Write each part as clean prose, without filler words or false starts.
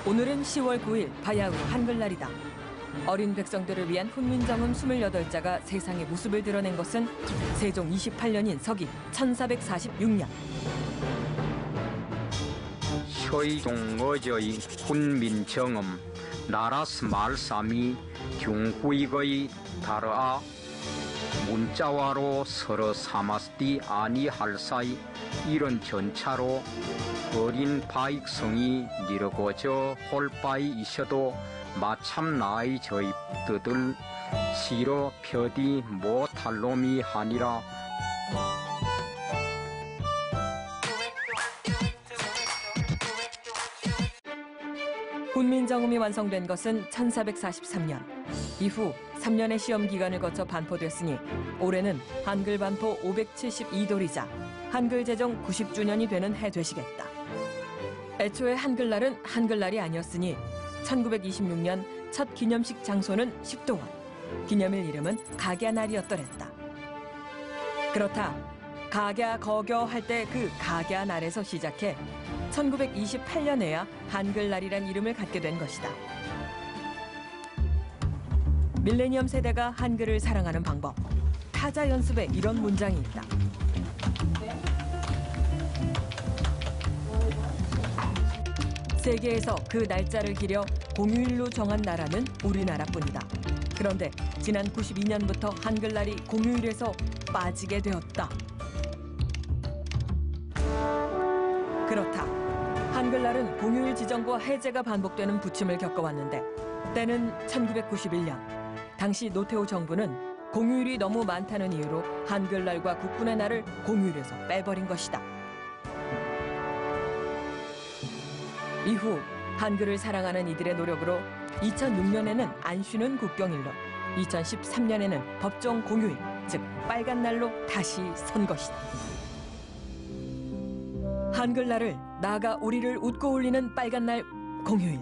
오늘은 10월 9일 바야흐로 한글날이다. 어린 백성들을 위한 훈민정음 28자가 세상에 모습을 드러낸 것은 세종 28년인 서기 1446년. 세종 어저의 훈민정음 나라스 말삼이 중구익의 다르아 문자와로 서로 사마스디 아니할사이 이런 전차로 어린 바익성이 니르고저 홀바이 있어도 마참 나의 저희 뜻을 시로 펴디 못할 놈이 하니라. 훈민정음이 완성된 것은 1443년. 이후 3년의 시험 기간을 거쳐 반포됐으니 올해는 한글 반포 572돌이자 한글 제정 90주년이 되는 해 되시겠다. 애초에 한글날은 한글날이 아니었으니 1926년 첫 기념식 장소는 십도원, 기념일 이름은 각야날이었더랬다. 그렇다. 각야 거겨 할 때 그 각야날에서 시작해 1928년에야 한글날이란 이름을 갖게 된 것이다. 밀레니엄 세대가 한글을 사랑하는 방법. 타자 연습에 이런 문장이 있다. 세계에서 그 날짜를 기려 공휴일로 정한 나라는 우리나라뿐이다. 그런데 지난 92년부터 한글날이 공휴일에서 빠지게 되었다. 그렇다. 한글날은 공휴일 지정과 해제가 반복되는 부침을 겪어왔는데 때는 1991년. 당시 노태우 정부는 공휴일이 너무 많다는 이유로 한글날과 국군의 날을 공휴일에서 빼버린 것이다. 이후 한글을 사랑하는 이들의 노력으로 2006년에는 안 쉬는 국경일로, 2013년에는 법정 공휴일, 즉 빨간 날로 다시 선 것이다. 한글날을 나아가 우리를 웃고 울리는 빨간 날 공휴일.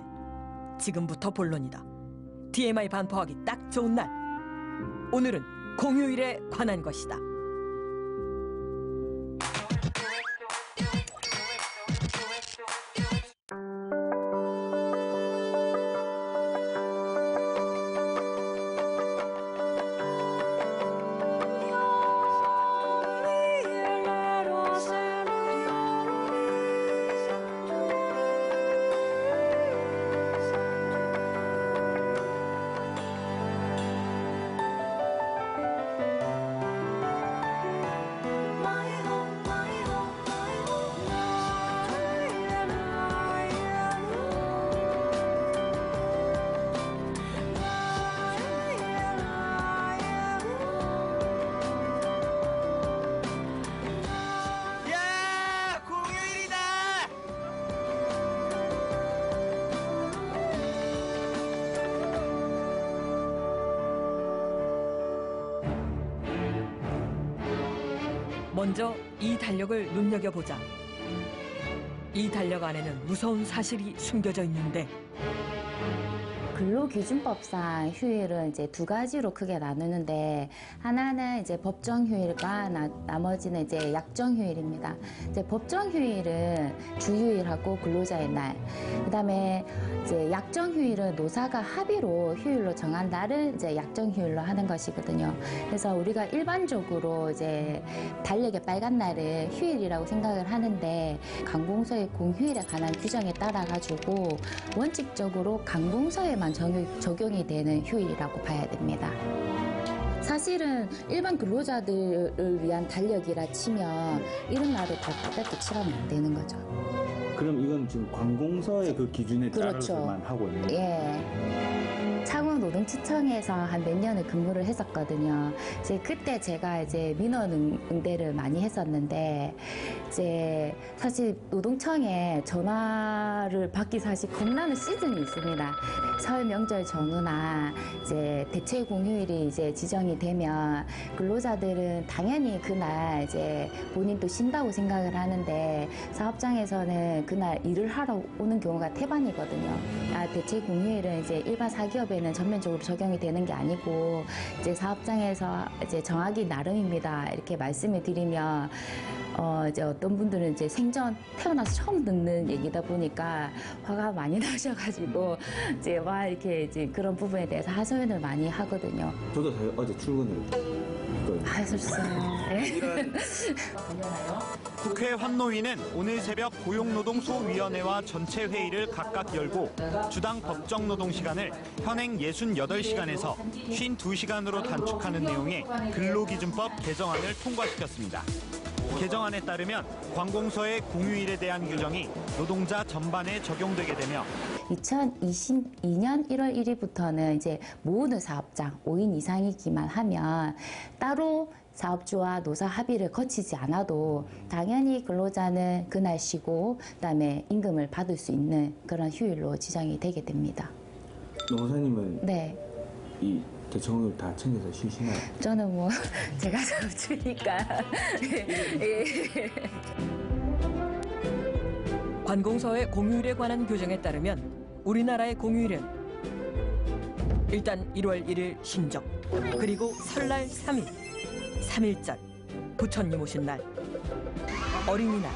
지금부터 본론이다. TMI 반포하기 딱 좋은 날. 오늘은 공휴일에 관한 것이다. 먼저 이 달력을 눈여겨보자. 이 달력 안에는 무서운 사실이 숨겨져 있는데 근로기준법상 휴일은 이제 두 가지로 크게 나누는데 하나는 이제 법정 휴일과 나머지는 이제 약정 휴일입니다. 이제 법정 휴일은 주휴일하고 근로자의 날, 그다음에 이제 약정 휴일은 노사가 합의로 휴일로 정한 날을 이제 약정 휴일로 하는 것이거든요. 그래서 우리가 일반적으로 이제 달력의 빨간 날을 휴일이라고 생각을 하는데 강봉서의 공휴일에 관한 규정에 따라 가지고 원칙적으로 강봉서에만 적용이 되는 휴일이라고 봐야 됩니다. 사실은 일반 근로자들을 위한 달력이라 치면 이런 날을 다 빼빼 칠하면 안 되는 거죠. 그럼 이건 지금 관공서의 그 기준에 따라서만 하고 있는 거예요? 예. 창원노동치청에서 한 몇 년을 근무를 했었거든요. 이제 그때 제가 이제 민원 응대를 많이 했었는데 이제 사실 노동청에 전화를 받기 사실 겁나는 시즌이 있습니다. 설 명절 전후나 이제 대체 공휴일이 이제 지정이 되면 근로자들은 당연히 그날 이제 본인도 쉰다고 생각을 하는데 사업장에서는 그날 일을 하러 오는 경우가 태반이거든요. 대체 공휴일은 이제 일반 사기업에는 전면적으로 적용이 되는 게 아니고 이제 사업장에서 이제 정하기 나름입니다. 이렇게 말씀을 드리면 이제 어떤 분들은 이제 생전 태어나서 처음 듣는 얘기다 보니까 화가 많이 나셔가지고 이제 와 이렇게 이제 그런 부분에 대해서 하소연을 많이 하거든요. 저도 사실 어제 출근을 했거든요. 하셨어요. 네. 국회 환노위는 오늘 새벽 고용노동소위원회와 전체 회의를 각각 열고 주당 법정 노동 시간을 현행 68시간에서 52시간으로 단축하는 내용의 근로기준법 개정안을 통과시켰습니다. 개정안에 따르면 관공서의 공휴일에 대한 규정이 노동자 전반에 적용되게 되며 2022년 1월 1일부터는 이제 모든 사업장 5인 이상이기만 하면 따로 사업주와 노사 합의를 거치지 않아도 당연히 근로자는 그날 쉬고 그다음에 임금을 받을 수 있는 그런 휴일로 지정이 되게 됩니다. 노무사님은 네. 이 대청을 다 챙겨서 쉬시나요? 저는 뭐 제가 사업주니까 관공서의 공휴일에 관한 규정에 따르면 우리나라의 공휴일은 일단 1월 1일 신정, 그리고 설날 3일, 3.1절, 부처님 오신 날, 어린이날,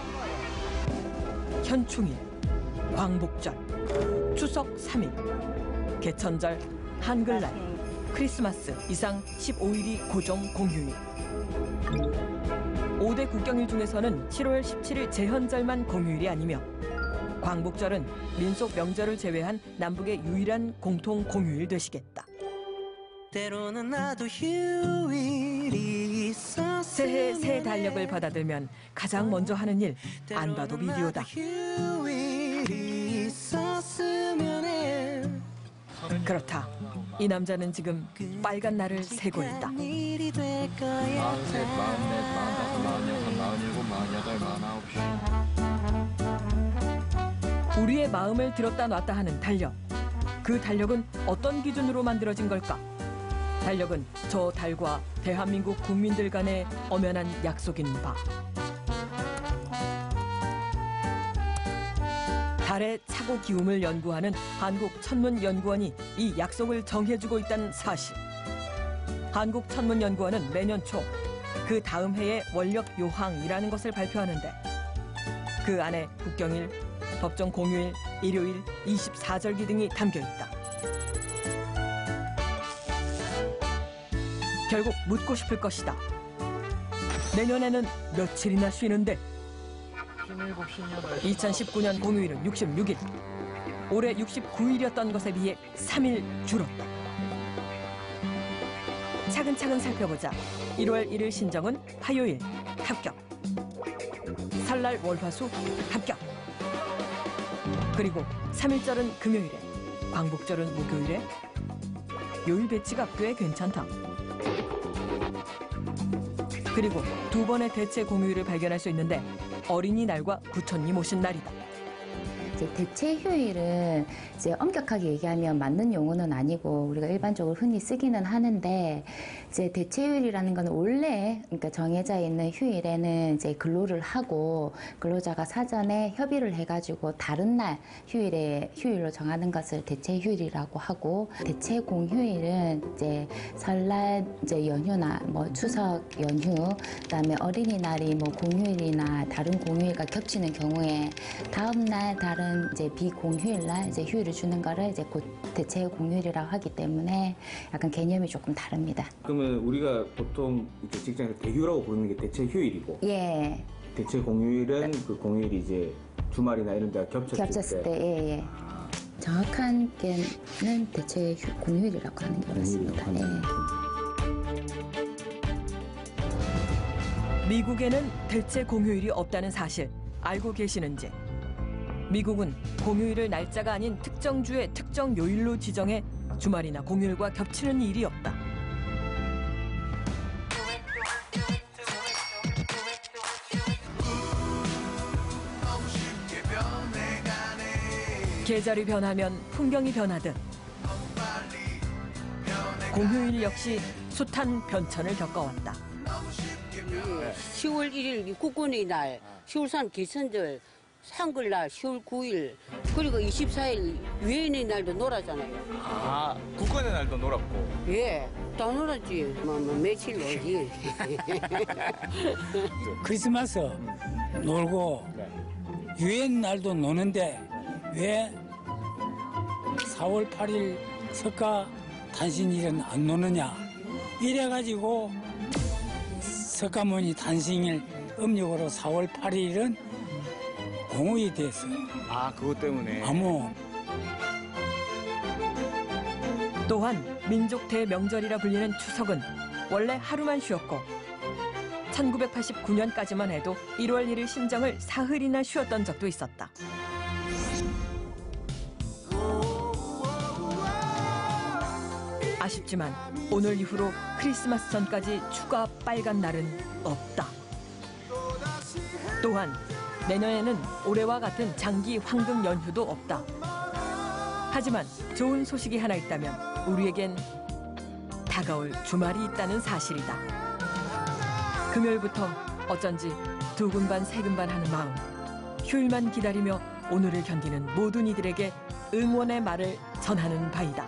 현충일, 광복절, 추석 3일, 개천절, 한글날, 크리스마스 이상 15일이 고정 공휴일. 5대 국경일 중에서는 7월 17일 제헌절만 공휴일이 아니며 광복절은 민속 명절을 제외한 남북의 유일한 공통 공휴일 되시겠다. 때로는 나도 휴일이 있었으면 새해 새 달력을 받아들면 가장 먼저 하는 일, 안 봐도 비디오다. 휴일이 있었으면 해. 그렇다. 이 남자는 지금 빨간 날을 세고 있다. 일이 될 거야. 43, 44, 45, 46, 47, 48. 우리의 마음을 들었다 놨다 하는 달력. 그 달력은 어떤 기준으로 만들어진 걸까? 달력은 저 달과 대한민국 국민들 간의 엄연한 약속인 바. 달의 차고 기움을 연구하는 한국천문연구원이 이 약속을 정해주고 있다는 사실. 한국천문연구원은 매년 초 그 다음 해의 원력 요항이라는 것을 발표하는데 그 안에 국경일, 법정 공휴일, 일요일, 24절기 등이 담겨 있다. 결국 묻고 싶을 것이다. 내년에는 며칠이나 쉬는데? 2019년 공휴일은 66일. 올해 69일이었던 것에 비해 3일 줄었다. 차근차근 살펴보자. 1월 1일 신정은 화요일, 합격. 설날 월화수, 합격. 그리고 3일절은 금요일에, 광복절은 목요일에. 요일 배치가 꽤 괜찮다. 그리고 두 번의 대체 공휴일을 발견할 수 있는데 어린이날과 부처님 오신 날이다. 이제 대체 휴일은 이제 엄격하게 얘기하면 맞는 용어는 아니고 우리가 일반적으로 흔히 쓰기는 하는데 이제 대체 휴일이라는 건 원래 그러니까 정해져 있는 휴일에는 이제 근로를 하고 근로자가 사전에 협의를 해가지고 다른 날 휴일로 정하는 것을 대체 휴일이라고 하고 대체 공휴일은 이제 설날 이제 연휴나 뭐 추석 연휴 그다음에 어린이날이 뭐 공휴일이나 다른 공휴일과 겹치는 경우에 다음 날 다른 이제 비공휴일 날 이제 휴일을 주는 거를 이제 곧 대체 공휴일이라고 하기 때문에 약간 개념이 조금 다릅니다. 그러면 우리가 보통 이렇게 직장에서 대휴라고 부르는 게 대체 휴일이고 예. 대체 공휴일은 그 공휴일이 이제 주말이나 이런 데가 겹쳤을 때. 예. 정확한 게는 대체 공휴일이라고 하는 게 맞습니다. 예. 미국에는 대체 공휴일이 없다는 사실 알고 계시는지? 미국은 공휴일을 날짜가 아닌 특정 주의 특정 요일로 지정해 주말이나 공휴일과 겹치는 일이 없다. 계절이 변하면 풍경이 변하듯 공휴일 역시 숱한 변천을 겪어왔다. 10월 1일 국군의 날, 10월 3일 개천절, 한글날 10월 9일 그리고 24일 유엔의 날도 놀았잖아요. 아, 국군의 날도 놀았고. 예, 다 놀았지. 뭐 며칠 놀지. 크리스마스 놀고 유엔 날도 노는데 왜 4월 8일 석가 탄신일은 안 노느냐 이래가지고 석가모니 탄신일 음력으로 4월 8일은 공휴일이 됐어요. 아, 그것 때문에. 아무 또한 민족 대명절이라 불리는 추석은 원래 하루만 쉬었고 1989년까지만 해도 1월 1일 신정을 사흘이나 쉬었던 적도 있었다. 아쉽지만 오늘 이후로 크리스마스 전까지 추가 빨간 날은 없다. 또한 내년에는 올해와 같은 장기 황금 연휴도 없다. 하지만 좋은 소식이 하나 있다면 우리에겐 다가올 주말이 있다는 사실이다. 금요일부터 어쩐지 두근반 세근반 하는 마음, 휴일만 기다리며 오늘을 견디는 모든 이들에게 응원의 말을 전하는 바이다.